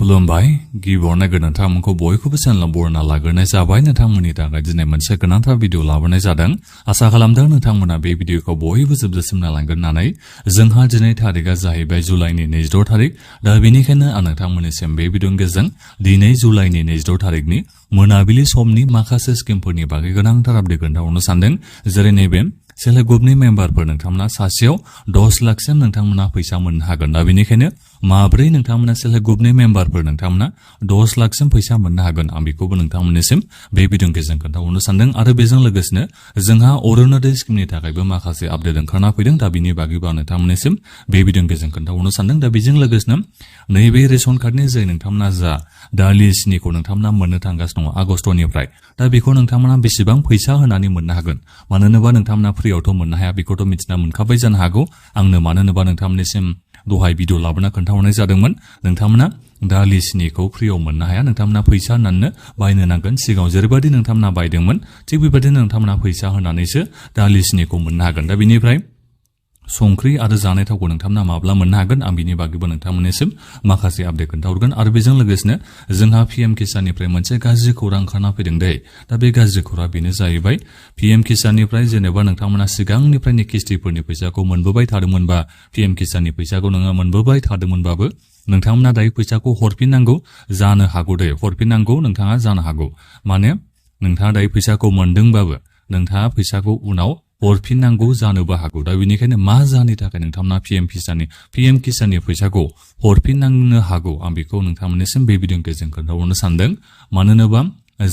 खुलुमबाय गिबियावनो नोंथांमोनखौ बयखौबो चेनेलाव बरायना लाग्रोनाय जाबाय। नोंथांमोननि थाखाय दिनै मोनसे गोनांथार भिडिअ लाबोनाय जादों। आसा खालामदों नोंथांमोना बे भिडिअखौ बयबो जोबजासिम नायलांगोन होननानै। जोंहा दिनै थारिखआ जाहैबाय जुलाइनि 26 थारिख। दा बेनिखायनो आं नोंथांमोननिसिम बे भिडिअनि गेजेरजों दिनै जुलाइनि 26 थारिखनि मोनाबिलि समनि माखासे स्किमफोरनि बागै गोनांथार आपडेट खोन्थाहरनो सानदों। जेरै नैबे सेल्फ हेल्प ग्रुपनि मेम्बारफोर नोंथांमोना सासेयाव 10 लाखसिम नोंथांमोना फैसा मोननो हागोन। दा बेनिखायनो माब्रै नोंथांमोना सेल्फ हेल्प ग्रुपनि मेम्बारफोर नोंथांमोना 10 लाखसिम फैसा मोननो हागोन आं बेखौबो नोंथांमोननिसिम बे भिडिअनि गेजेरजों खोन्थाहरनो सानदों। आरो बेजों लोगोसेनो जोंहा अरुणोदय स्किमनि थाखायबो माखासे आपडेट ओंखारना फैदों। दा बिनि बागैबो आं नोंथांमोननिसिम बे भिडिअनि गेजेरजों खोन्थाहरनो सानदों। दा बेजों लोगोसेनो नैबे रेशन कार्डनि जे नोंथांमोना जा दालि सिनिखौ नोंथांमोना मोननो थांगासिनो दङ आगस्टनिफ्राय। दा बेखौ नोंथांमोना बेसेबां फैसा होनानै मोननो हागोन? मानो होनोबा नोंथांमोना फ्रियावथ' मोननो हाया, बेखौथ' मिथिना मोनखाबाय जानो हागौ। आंनो मानो होनोबा नोंथांमोननिसिम दहाय भिडिअ लाबोना खोन्थाहरनाय जादोंमोन। नोंथांमोना दालि सिनिखौ फ्रियाव मोननो हाया, नोंथांमोना फैसा होनानैनो बायनो नांगोन। सिगाङाव जेरैबायदि नोंथांमोना बायदोंमोन थिग बेबायदिनो नोंथांमोना फैसा होनानैसो दालि सिनिखौ मोननो हागोन। दा बेनिफ्राय संख्रि आरो जानाय थावखौ नोंथांमोना माब्ला मोननो हागोन आं बिनि बागैबो नोंथांमोननिसिम माखासे आपडेट खोन्थाहरगोन। आरो बेजों लोगोसेनो जोंहा पीएम किसाननिफ्राय मोनसे गाज्रि खौरां ओंखारना फैदों दे। दा बे गाज्रि खौराङा बेनो जाहैबाय पीएम किसाननिफ्राय जेनेबा नोंथांमोना सिगांनिफ्रायनो किस्तिफोरनि फैसाखौ मोनबोबाय थादोंमोनबा, पीएम किसाननि फैसाखौ नोङो मोनबोबाय थादोंमोनबाबो नोंथांमोना दायो फैसाखौ हरफिननांगौ जानो हागौ दे। हरफिननांगौ नोंथाङा जानो हागौ। माने नोंथाङा दायो फैसाखौ मोनदोंबाबो नोंथाङा फैसाखौ उनाव हरफिननांगौ जानोबो हागौ। दा बेनिखायनो मा जाहोननि थाखाय नोंथांमोना पीएम किसाननि फैसाखौ हरफिननांनो हागौ आं बेखौ नोंथांमोननिसिम बे भिडिअनि गेजेरजों खोन्थाहरनो सानदों। मानो होनोबा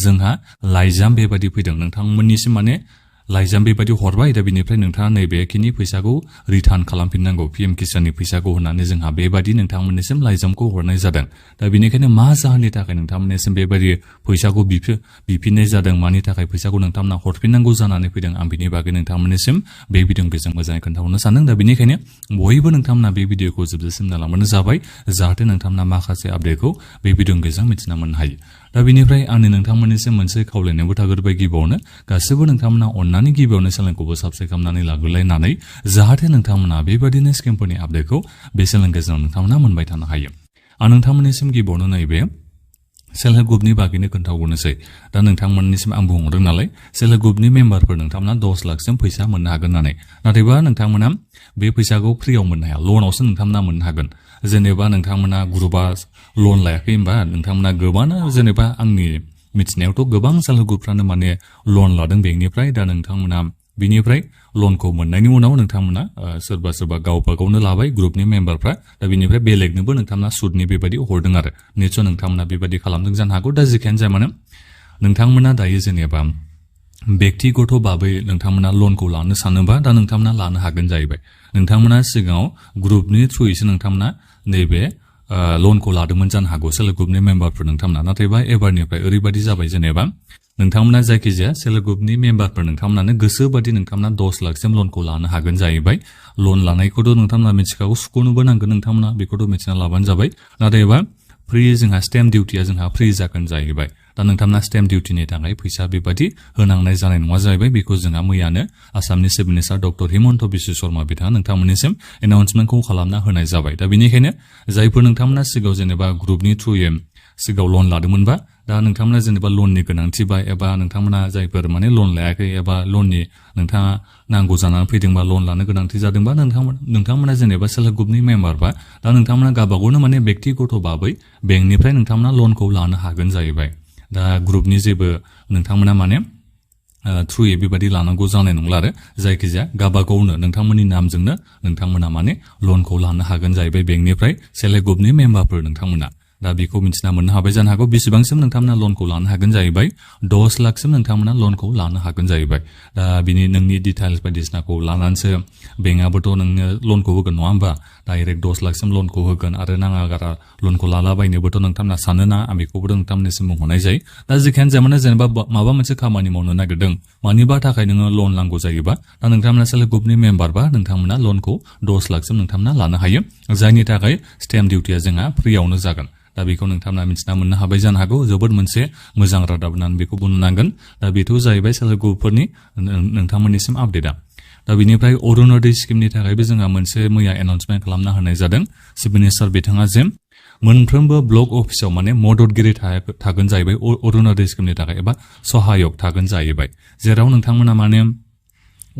जोंहा लाइजाम बेबायदि फैदों नोंथांमोननिसिम, माने लाइजाम बेबायदि हरबाय। दा बिनिफ्राय नोंथाङा नैबेखिनि फैसाखौ रिटार्न खालामफिननांगौ पीएम किसाननि फैसाखौ होननानै जोंहा बेबायदि नोंथांमोननिसिम लाइजामखौ हरनाय जादों। दा बेनिखायनो मा जाहोननि थाखाय नोंथांमोननिसिम बेबायदि फैसाखौ बिफिननाय जादों, मानि थाखाय फैसाखौ नोंथांमोना हरफिननांगौ जानानै फैदों आं बिनि बागै नोंथांमोननिसिम बे भिडिअनि गेजेरजों मोजाङै खोन्थाहरनो सानदों। दा बेनिखायनो बयबो नोंथांमोना बे भिडिअखौ जोबजासिम नायलांबानो जाबाय, जाहाथे नोंथांमोना माखासे आपडेटखौ बे भिडिअनि गेजेरजों मिथिना मोननो हायो। दा बेनिफ्राय आंनि नोंथांमोननिसिम मोनसे खावलायनायबो थाग्रोबाय गिबियावनो, गासिबो नोंथांमोना अननानै गिबियावनो चेनेलखौबो साबस्क्राइब खालामनानै लाग्रोलायनानै, जाहाथे नोंथांमोना बेबायदिनो स्किमफोरनि आपडेटखौ बे चेनेलनि गेजेरजों नोंथांमोना मोनबाय थानो हायो। आं नोंथांमोननिसिम गिबियावनो नैबे सेल्फ हेल्प ग्रुपनि बागैनो खोन्थाहरनोसै। दा नोंथांमोननिसिम आं बुंहरदों नालाय सेल्फ हेल्प ग्रुपनि मेम्बारफोर नोंथांमोना 10 लाखसिम फैसा मोननो हागोन होननानै। नाथायबा नोंथांमोना बे फैसाखौ फ्रियाव मोननो हाया, लनावसो नोंथांमोना मोननो हागोन। जेनेबा नोंथांमोना ग्रुपआ लन लायाखै होमबा, नोंथांमोना गोबांनो जेनेबा आंनि मिथिनायावथ' गोबां सेल्फ हेल्प ग्रुपफ्रानो माने लन लादों बेंकनिफ्राय। दा नोंथांमोना बिनिफ्राय लनखौ मोननायनि उनाव नोंथांमोना सोरबा सोरबा गावबा गावनो लाबाय ग्रुपनि मेम्बारफ्रा। दा बिनिफ्राय बेलेगनोबो नोंथांमोना सुदनि बेबायदि हरदों आरो निस्सय नोंथांमोना बेबायदि खालामदों जानो हागौ। दा जेखियानो जाया मानो नोंथांमोना दायो जेनेबा बेक्तिगत भाबै नोंथांमोना लनखौ लानो सानोबा दा नोंथांमोना लानो हागोन जाहैबाय। नोंथांमोना सिगाङाव ग्रुपनि थ्रुयैसो नोंथांमोना नैबे लनखौ लादोंमोन जानो हागौ सेल्फ हेल्प ग्रुपनि मेम्बारफोर नोंथांमोना। नाथायबा एबारनिफ्राय ओरैबायदि जाबाय जेनेबा नोंथांमोना जायखिजाया सेल्फ हेल्प ग्रुपनि मेम्बारफोर नोंथांमोनानो गोसोबादि नोंथांमोना 10 लाखसिम लनखौ लानो हागोन जाहैबाय। लन लानायखौथ' नोंथांमोना मिथिखागौ, सुख'नोबो नांगोन नोंथांमोना, बेखौथ' मिथिना लाबानो जाबाय। नाथायबा फ्रि जोंहा स्टेम्प डिउटिया जोंहा फ्रि जागोन जाहैबाय। दा नोंथांमोना स्टेम्प डिउटिनि थाखाय फैसा बेबायदि होनांनाय जानाय नङा जाहैबाय। बेखौ जोंहा मैयानो आसामनि chief minister doctor Himanta Biswa Sharma बिथाङा नोंथांमोननिसिम एनाउन्समेन्टखौ खालामना होनाय जाबाय। दा बेनिखायनो जायफोर नोंथांमोना सिगाङाव जेनेबा ग्रुपनि थ्रुयै सिगाङाव लन लादोंमोनबा, दा नोंथांमोना जेनेबा लननि गोनांथि बा एबा नोंथांमोना जायफोर माने लन लायाखै एबा लननि नोंथाङा नांगौ जानानै फैदोंबा, लन लानो गोनांथि जादोंबा, नोंथांमोना जेनेबा सेल्फ हेल्प ग्रुपनि मेम्बारबा, दा नोंथांमोना गावबागावनो माने बेक्तिगत भाबै बेंकनिफ्राय नोंथांमोना लनखौ लानो हागोन जाहैबाय। दा ग्रुपनि जेबो नोंथांमोना माने थ्रुयै बेबायदि लानांगौ जानाय नंला आरो जायखिजाया गावबागावनो नोंथांमोननि नामजोंनो नोंथांमोना माने लनखौ लानो हागोन जाहैबाय बेंकनिफ्राय सेल्फ हेल्प ग्रुपनि मेम्बारफोर नोंथांमोना। दा बेखौ मिथिना मोननो हाबाय जानो हागौ बेसेबांसिम नोंथांमोना लनखौ लानो हागोन जाहैबाय 10 लाखसिम नोंथांमोना लनखौ लानो हागोन जाहैबाय। दा बिनि नोंनि डिटेल्स बायदिसिनाखौ लानानैसो बेंकआबोथ' नोंनो लनखौ होगोन नङा होमबा, डाइरेक्ट 10 लाखसिम लनखौ होगोन आरो नाङा गारा लनखौ लालाबायनोबोथ' नोंथांमोना सानोना, आं बेखौबो नोंथांमोननिसिम बुंहरनाय जायो। दा जेखियानो जाया मानो जेनेबा माबा मोनसे खामानि मावनो नागिरदों, मानिबा थाखाय नोङो लन नांगौ जायोबा, दा नोंथांमोना सेल्फ हेल्प ग्रुपनि मेम्बारबा नोंथांमोना लनखौ 10 लाखसिम नोंथांमोना लानो हायो, जायनि थाखाय स्टेम्प डिउटिया जोंहा फ्रियावनो जागोन। दा बेखौ नोंथांमोना मिथिना मोननो हाबाय जानो हागौ। जोबोद मोनसे मोजां रादाब होननानै बेखौ बुंनो नांगोन। दा बेथ' जाहैबाय सेल्फ हेल्प ग्रुपफोरनि नोंथांमोननिसिम आपडेटआ। दा बेनिफ्राय अरुणोदय स्किमनि थाखायबो जोंहा मोनसे मैया एनाउन्समेन्ट खालामना होनाय जादों चिफ मिनिस्टार बिथाङा जे मोनफ्रोमबो ब्लक अफिसाव माने मददगिरि थागोन जाहैबाय अरुणोदय स्किमनि थाखाय एबा सहायक थागोन जाहैबाय जेराव नोंथांमोना माने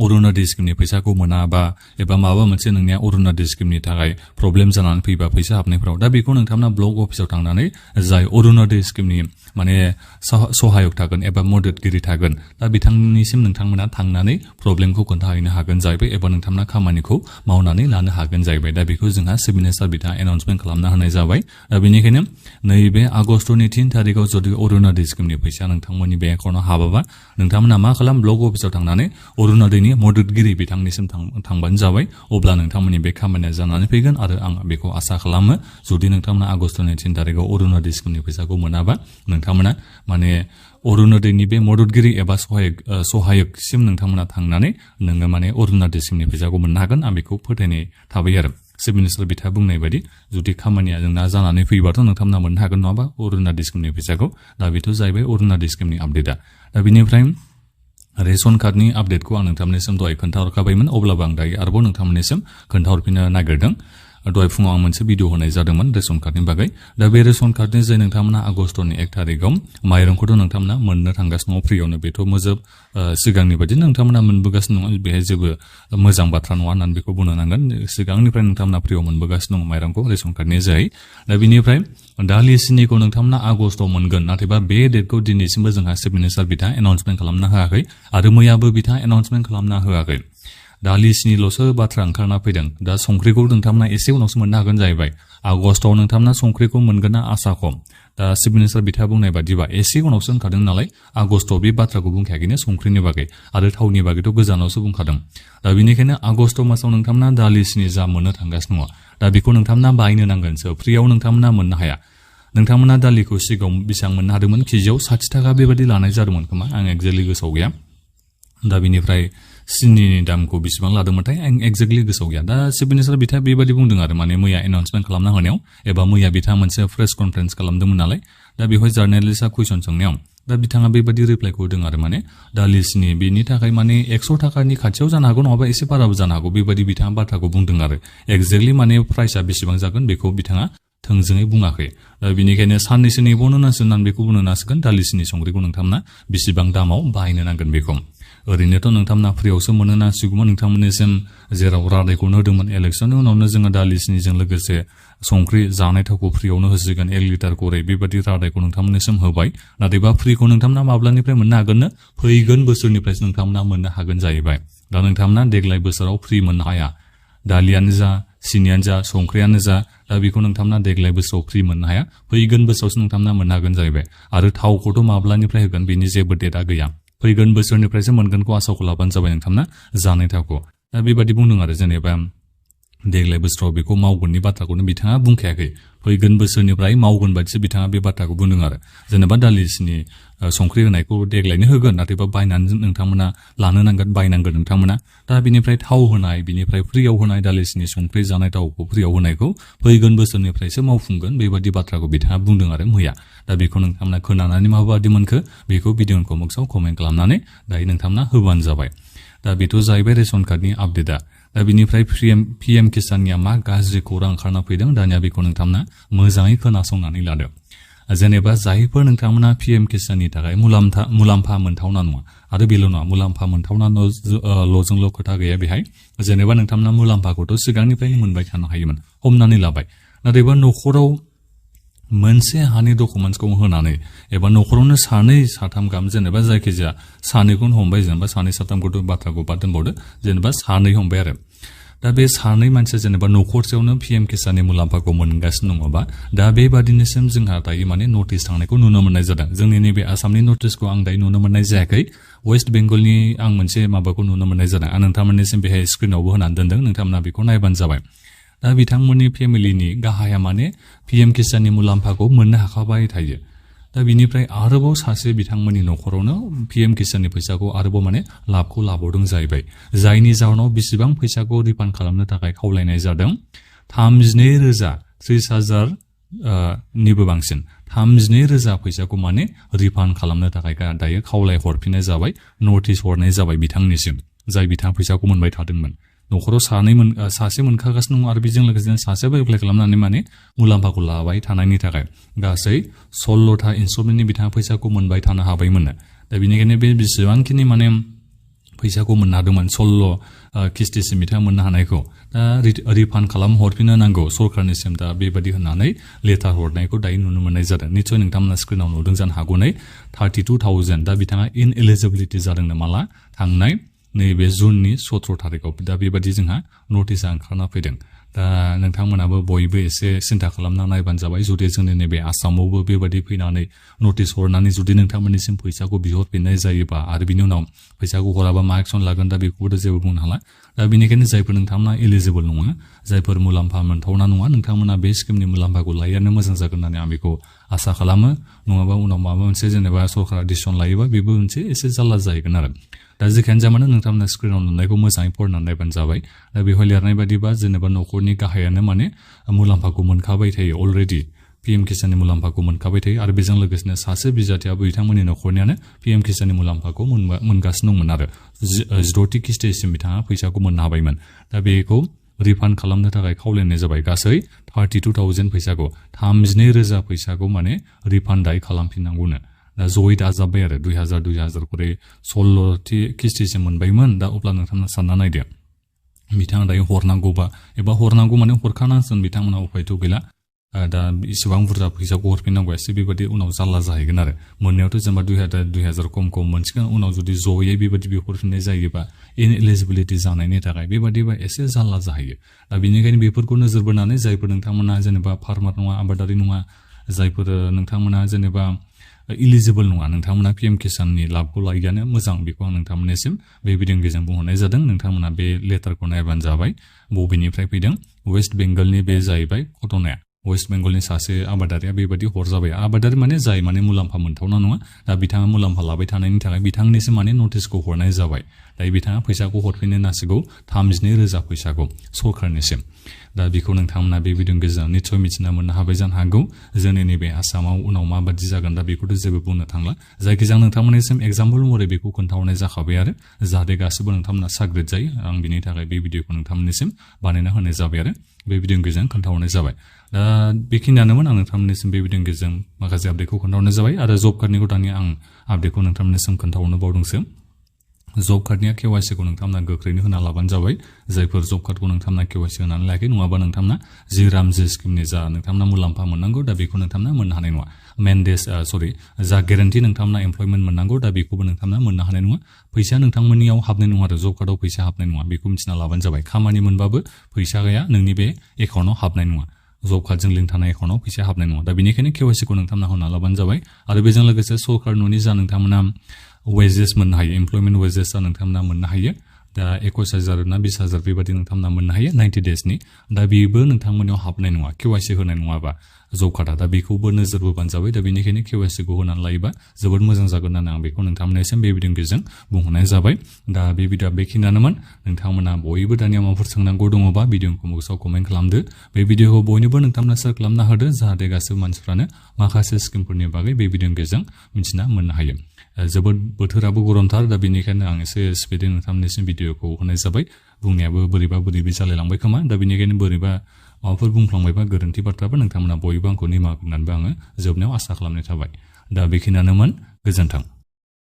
अरुणोदय स्किमनि फैसाखौ मोनाबा एबा माबा मोनसे नोंनिया अरुणोदय स्किमनि थाखाय प्रब्लेम जानानै फैबा फैसा हाबनायफ्राव दा बेखौ नोंथांमोना ब्लक अफिसाव थांनानै जाय अरुणोदय स्किमनि माने सहायक थागोन एबा मददगिरि थागोन दा बिथांनिसिम नोंथांमोना थांनानै प्रब्लेमखौ खोन्थाहैनो हागोन जाहैबाय एबा नोंथांमोना खामानिखौ मावनानै लानो हागोन जाहैबाय दा बेखौ जोंहा चिफ मिनिस्टार बिथाङा एनाउन्समेन्ट खालामना होनाय जाबाय दा बेनिखायनो नैबे आगस्टनि 3 थारिखआव जुदि अरुणोदय स्किमनि फैसा नोंथांमोननि बेंक एकाउन्टआव हाबाबा नोंथांमोना मा खालाम ब्लक अफिसाव थांनानै अरुणोदयनि मददगिरि बिथांनिसिम थांबानो जाबाय अब्ला नोंथांमोननि बे खामानिया जानानै फैगोन आरो आं बेखौ आसा खालामो जुदि नोंथांमोना आगस्टनि 3 थारिखआव अरुणोदय स्किमनि फैसाखौ मोनाबा नोंथांमोना माने अरुणोदयनि बे मददगिरि एबा सहायकसिम नोंथांमोना थांनानै नोङो माने अरुणोदय स्किमनि फैसाखौ मोननो हागोन आं बेखौ फोथायनाय थाबाय आरो चिफ मिनिस्टार बिथाङा बुंनाय बायदि जुदि खामानिया जोंना जानानै फैबाथ' नोंथांमोना मोननो हागोन नङाबा अरुणोदय स्किमनि फैसाखौ दा बेथ' जाहैबाय अरुणोदय स्किमनि आपडेटआ दा बेनिफ्राय रेशन कार्डनि आपडेटखौ आं नोंथांमोननिसिम दहाय खोन्थाहरखाबायमोन अब्लाबो आं दायो आरोबाव नोंथांमोननिसिम खोन्थाहरफिननो नागिरदों दहाय फुङाव आं मोनसे भिडिअ होनाय जादोंमोन रेशन कार्डनि बागै दा बे रेशन कार्डनि जे नोंथांमोना आगस्टनि 1 थारिखआव माइरंखौथ' नोंथांमोना मोननो थांगासिनो दङ फ्रियावनो बेथ' मोजोब सिगांनि बायदि नोंथांमोना मोनबोगासिनो दङ बेहाय जेबो मोजां बाथ्रा नङा होननानै बेखौ बुंनो नांगोन सिगांनिफ्राय नोंथांमोना फ्रियाव मोनबोगासिनो दङ माइरंखौ रेशन कार्डनि जोहै दा बिनिफ्राय दालि सिनिखौ नोंथांमोना आगस्टआव मोनगोन नाथायबा बे डेटखौ दिनैसिमबो जोंहा चिफ मिनिस्टार बिथाङा एनाउन्समेन्ट खालामना होआखै आरो मैयाबो बिथाङा एनाउन्समेन्ट खालामना होआखै दालि सिनिल'सो बाथ्रा ओंखारना फैदों दा संख्रिखौ नोंथांमोना एसे उनावसो मोननो हागोन जाहैबाय आगस्टआव नोंथांमोना संख्रिखौ मोनगोन आसा खम दा चिफ मिनिस्टार बिथाङा बुंनाय बादिबा एसे उनावसो ओंखारदों नालाय आगस्टआव बे बाथ्राखौ बुंखायाखैनो संख्रिनि बागै आरो थावनि बागैथ' गोजानावसो बुंखादों दा बेनिखायनो आगस्ट मासाव नोंथांमोना दालि सिनि जा मोननो थांगासिनो दङ दा बेखौ नोंथांमोना बायनो नांगोनसो फ्रियाव नोंथांमोना मोननो हाया नोंथांमोना दालिखौ सिगाङाव बेसेबां मोननो हादोंमोन केजियाव 60 थाखा बेबायदि लानाय जादोंमोन खोमा आं एक्जेक्टलि गोसोआव गैया दा बिनिफ्राय सिनिनि दामखौ बेसेबां लादोंमोनथाय आं एक्जेक्टलि गोसोआव गैया दा चिफ मिनिस्टार बिथाङा बेबायदि बुंदों आरो माने मैया एनाउन्समेन्ट खालामना होनायाव एबा मैया बिथाङा मोनसे प्रेस कनफारेन्स खालामदोंमोन नालाय दा बेवहाय जार्नालिस्टआ कुइसन सोंनायाव दा बिथाङा बेबायदि रिप्लाइखौ होदों आरो माने दालि सिनि बेनि थाखाय माने 100 थाखानि खाथियाव जानो हागौ नङाबा एसे बाराबो जानो हागौ बेबायदि बिथाङा बाथ्राखौ बुंदों आरो एक्जेक्टलि माने प्राइसआ बेसेबां जागोन बेखौ बिथाङा थोंजोङै बुङाखै दा बेनिखायनो साननैसो नेबावनो नांसिगोन होननानै बेखौ बुंनो नांसिगोन दालि सिनि संख्रिखौ नोंथांमोना बेसेबां दामाव बाहायनो नांगोन बेखौ ओरैनोथ' नोंथांमोना फ्रियावसो मोननो नांसिगौमोन नोंथांमोननिसिम जेराव रादायखौनो होदोंमोन इलेक्सननि उनावनो जोङो दालि सिनिजों लोगोसे संख्रि जानाय थावखौ फ्रियावनो होसिगोन 1 लिटार गरै बेबायदि रादायखौ नोंथांमोननिसिम होबाय नाथायबा फ्रिखौ नोंथांमोना माब्लानिफ्राय मोननो हागोननो फैगोन बोसोरनिफ्रायसो नोंथांमोना मोननो हागोन जाहैबाय दा नोंथांमोना देग्लाय बोसोराव फ्रि मोननो हाया दालियानो जा सिनियानो जा संख्रियानो जा दा बेखौ नोंथांमोना देग्लाय बोसोराव फ्रि मोननो हाया फैगोन बोसोरावसो नोंथांमोना मोननो हागोन जाहैबाय आरो थावखौथ' माब्लानिफ्राय होगोन बेनि जेबो डेटआ गैया फैगोन बोसोरनिफ्रायसो मोनगोनखौ आसाखौ लाबानो जाबाय नोंथांमोना जानाय थावखौ दा बेबायदि बुंदों आरो जेनेबा देग्लाय बोसोराव बेखौ मावगोननि बाथ्राखौनो बिथाङा बुंखायाखै फैगोन बोसोरनिफ्राय मावगोन बायदिसो बिथाङा बे बाथ्राखौ बुंदों आरो जेनेबा दालि सिनि संख्रि होनायखौ देग्लायनो होगोन नाथायबा बायनानै नोंथांमोना लानो नांगोन बायनांगोन नोंथांमोना दा बिनिफ्राय थाव होनाय बिनिफ्राय फ्रियाव होनाय दालि सिनि संख्रि जानाय थावखौ फ्रियाव होनायखौ फैगोन बोसोरनिफ्रायसो मावफुंगोन बेबायदि बाथ्राखौ बिथाङा बुंदों आरो मैया दा बेखौ नोंथांमोना खोनानानै माबायदि मोनखो बेखौ भिडिअखौ मोगसाव कमेन्ट खालामनानै दायो नोंथांमोना होबानो जाबाय दा बेथ' जाहैबाय रेशन कार्डनि आपडेटआ दा बिनिफ्राय पिएम किसाननिया मा गाज्रि खौरां ओंखारना फैदों दानिया बेखौ नोंथांमोना मोजाङै खोनासंनानै लादो जेनेबा जायफोर नोंथांमोना पिएम किसाननि थाखाय मुलाम्फा मोनथावना नङा आरो बेल' नङा मुलाम्फा मोनथावना ल'जोंल' खोथा गैया बेहाय जेनेबा नोंथांमोना मुलाम्फाखौथ' सिगांनिफ्रायनो मोनबाय थानो हायोमोन हमनानै लाबाय नाथायबा न'खराव मोनसे हानि डकुमेन्टसखौ होनानै एबा न'खरावनो 2-3 गाहाम जेनेबा जायखिजाया सानैखौनो हमबाय जेनेबा 2-3खौथ' बाथ्राखौ बाद दोनबावदो जेनेबा 2 हमबाय आरो दा बे 2 मानसिया जेनेबा न'खरसेयावनो पिएम किसाननि मुलाम्फाखौ मोनगासिनो दङबा दा बेबादिनिसिम जोंहा दायो माने नटिस थांनायखौ नुनो मोननाय जादों जोंनि नैबे आसामनि नटिसखौ आं दायो नुनो मोननाय जायाखै वेस्ट बेंगलनि आं मोनसे माबाखौ नुनो मोननाय जादों आं नोंथांमोननिसिम बेहाय स्क्रिनावबो होनानै दोनदों नोंथांमोना बेखौ नायबानो जाबाय दा बिथांमोननि फेमिलिनि गाहाया माने पिएम किसाननि मुलाम्फाखौ मोननो हाखाबाय थायो दा बिनिफ्राय आरोबाव सासे बिथांमोननि न'खरावनो पिएम किसाननि फैसाखौ आरोबाव माने लाभखौ लाबावदों जाहैबाय जायनि जाहोनाव बेसेबां फैसाखौ रिफान्ड खालामनो थाखाय खावलायनाय जादों 32,000 निबो बांसिन 32,000 फैसाखौ माने रिफान्ड खालामनो थाखाय दायो खावलाय हरफिननाय जाबाय नटिस हरनाय जाबाय बिथांनिसिम जाय बिथाङा फैसाखौ मोनबाय थादोंमोन न'खराव सासे मोनखागासिनो दङ आरो बेजों लोगोसे सासेबो एप्लाइ खालामनानै माने मुलाम्फाखौ लाबाय थानायनि थाखाय गासै 16था इनस्टलमेन्टनि बिथाङा फैसाखौ मोनबाय थानो हाबायमोन। दा बेनिखायनो बे बेसेबांखिनि माने फैसाखौ मोननो हादोंमोन 16 किस्तिसिम बिथाङा मोननो हानायखौ दा रिफान्ड खालाम हरफिननो नांगौ सरखारनिसिम। दा बेबायदि होननानै लेटार हरनायखौ दायो नुनो मोननाय जादों। निसय नोंथांमोना स्क्रिनाव नुदों जानो हागौ 32,000 दा बिथाङा इनएलिजिबिलिटि जादोंनो माला थांनाय नैबे जुननि 17 थारिखआव दा बेबायदि जोंहा नटिसआ ओंखारना फैदों। दा नोंथांमोनाबो बयबो एसे सिन्था खालामना नायबानो जाबाय जुदि जोंनि नैबे आसामावबो बेबायदि फैनानै नटिस हरनानै जुदि नोंथांमोननिसिम फैसाखौ बिहरफिननाय जायोबा आरो बिनि उनाव फैसाखौ हराबा मा एक्सन लागोन दा बेखौबोथ' जेबो बुंनो हाला। दा बेनिखायनो जायफोर नोंथांमोना एलिजिबल नङा जायफोर मुलाम्फा मोनथावना नङा नोंथांमोना बे स्किमनि मुलाम्फाखौ लायैयानो मोजां जागोन होननानै आं बेखौ आसा खालामो। नङाबा उनाव माबा मोनसे जेनेबा सरकारा डिसिसन लायोबा बेबो मोनसे एसे जारला जाहैगोन आरो। दा जेखियानो जामानो नोंथांमोना स्क्रिनाव नुनायखौ मोजाङै फरायनानै नायबानो जाबाय। दा बेवहाय लिरनाय बायदिबा जेनेबा न'खरनि गाहायानो माने मुलाम्फाखौ मोनखाबाय थायो अलरेडि PM किसाननि मुलाम्फाखौ मोनखाबाय थायो आरो बेजों लोगोसेनो सासे बिजाथियाबो बिथांमोननि न'खरनियानो PM किसाननि मुलाम्फाखौ मोनगासिनो दंमोन आरो 16थि किस्तिसिम बिथाङा फैसाखौ मोननो हाबायमोन। दा बेखौ रिफान्ड खालामनो थाखाय खावलायनाय जाबाय गासै 32,000 फैसाखौ 32,000 फैसाखौ माने रिफान्ड दायो खालामफिननांगौनो। दा जयै दाजाबबाय आरो 2,000 खरै 16थि किस्तिसिम मोनबायमोन। दा अब्ला नोंथांमोना सानना नायदो बिथाङा दायो हरनांगौबा एबा हरनांगौ माने हरखानांसिगोन बिथांमोना उफायथ' गैला। दा इसेबां बुरजा फैसाखौ हरफिननांगौ एसे बेबायदि उनाव जारला जाहैगोन आरो मोननायावथ' जेनेबा 2,000 खम मोनसिगोन उनाव जुदि जयै बेबायदि बिहरफिननाय जायोबा इनएलिजिबिलिटि जानायनि थाखाय बेबादिबा एसे जारला जाहैयो। दा बेनिखायनो बेफोरखौ नोजोर बोनानै जायफोर नोंथांमोना जेनेबा फार्मार नङा आबादारि नङा जायफोर नोंथांमोना जेनेबा इलिजिबल नङा नोंथांमोना PM किसाननि लाभखौ लायैयानो मोजां बेखौ आं नोंथांमोननिसिम बे भिडिअनि गेजेरजों बुंहरनाय जादों। नोंथांमोना बे लेटारखौ नायबानो जाबाय बबेनिफ्राय फैदों। वेस्ट बेंगलनि बे जाहैबाय घटनाया वेस्ट बेंगलनि सासे आबादारिया बेबायदि हरजाबाय। आबादारि माने जाय माने मुलाम्फा मोनथावना नङा दा बिथाङा मुलाम्फा लाबाय थानायनि थाखाय बिथांनिसिम माने नटिसखौ हरनाय जाबाय। दायो बिथाङा फैसाखौ हरफिननो नांसिगौ 32,000 फैसाखौ सरखारनिसिम। दा बेखौ नोंथांमोना बे भिडिअनि गेजेरजों निस्सय मिथिना मोननो हाबाय जानो हागौ। जोंनि नैबे आसामाव उनाव माबादि जागोन दा बेखौथ' जेबो बुंनो थांला। जायखिजाया नोंथांमोननिसिम एग्जाम्पल महरै बेखौ खोन्थाहरनाय जाखाबाय आरो जाहाथे गासिबो नोंथांमोना साग्रिद जायो। आं बिनि थाखाय बे भिडिअखौ नोंथांमोननिसिम बानायना होनाय जाबाय आरो बे भिडिअनि गेजेरजों खोन्थाहरनाय जाबाय। दा बेखिनियानोमोन आं नोंथांमोननिसिम बे भिडिअनि गेजेरजों माखासे आपडेटखौ खोन्थाहरनाय जाबाय आरो जब कार्डनिखौ दानिया आं आपडेटखौ नोंथांमोननिसिम खोन्थाहरनो बावदोंसो। जब कार्डनिया KYC खौ नोंथांमोना गोख्रैनो होना लाबानो जाबाय। जायफोर जब कार्डखौ नोंथांमोना KYC होनानै लायाखै नङाबा नोंथांमोना जि रामजि स्किमनि जा नोंथांमोना मुलाम्फा मोननांगौ दा बेखौ नोंथांमोना मोननो हानाय नङा। जा गेरेन्टि नोंथांमोना एमप्लयमेन्ट मोननांगौ दा बेखौबो नोंथांमोना मोननो हानाय नङा। फैसा नोंथांमोननियाव हाबनाय नङा आरो जब कार्डआव फैसा हाबनाय नङा बेखौ मिथिना लाबानो जाबाय। खामानि मोनबाबो फैसा गैया नोंनि बे एकाउन्टाव हाबनाय नङा। जब कार्डजों लिंक थानाय एकाउन्टाव फैसा हाबनाय नङा। दा बेनिखायनो KYC खौ नोंथांमोना होना लाबानो जाबाय आरो बेजों लोगोसे सरकार न'नि जा नोंथांमोना वेजेस मोननो हायो एमप्लयमेन्ट वेजेसआ नोंथांमोना मोननो हायो। दा 21,000 ना 20,000 बेबायदि नोंथांमोना मोननो हायो 90 डेजनि। दा बेबो नोंथांमोननियाव हाबनाय नङा KYC होनाय नङाबा जब कार्डआ। दा बेखौबो नोजोर बोबानो जाबाय। दा बेनिखायनो KYC खौ होनानै लायोबा जोबोद मोजां जागोन होननानै आं बेखौ नोंथांमोननिसिम बे भिडिअनि गेजेरजों बुंहरनाय जाबाय। दा बे भिडिअआ बेखिनियानोमोन। नोंथांमोना बयबो दानिया माबाफोर सोंनांगौ दङबा भिडिअखौ बक्सआव कमेन्ट खालामदो। बे भिडिअखौ बयनोबो नोंथांमोना शेयार खालामना होदो जाहाथे गासैबो मानसिफ्रानो माखासे स्किमफोरनि बागै बे भिडिअनि गेजेरजों मिथिना मोननो हायो। जोबोद बोथोराबो गरमथार दा बेनिखायनो आं एसे स्पिडै नोंथांमोननिसिम भिडिअखौ होनाय जाबाय। बुंनायाबो बोरैबा जालायलांबाय खोमा दा बेनिखायनो बोरैबा माबाफोर बुंफ्लांबायबा गोरोन्थि बाथ्राबा नोंथांमोना बयबो आंखौ निमाहा होननानैबो आङो जोबनायाव आसा खालामनाय थाबाय। दा बेखिनियानोमोन। गोजोन्थों।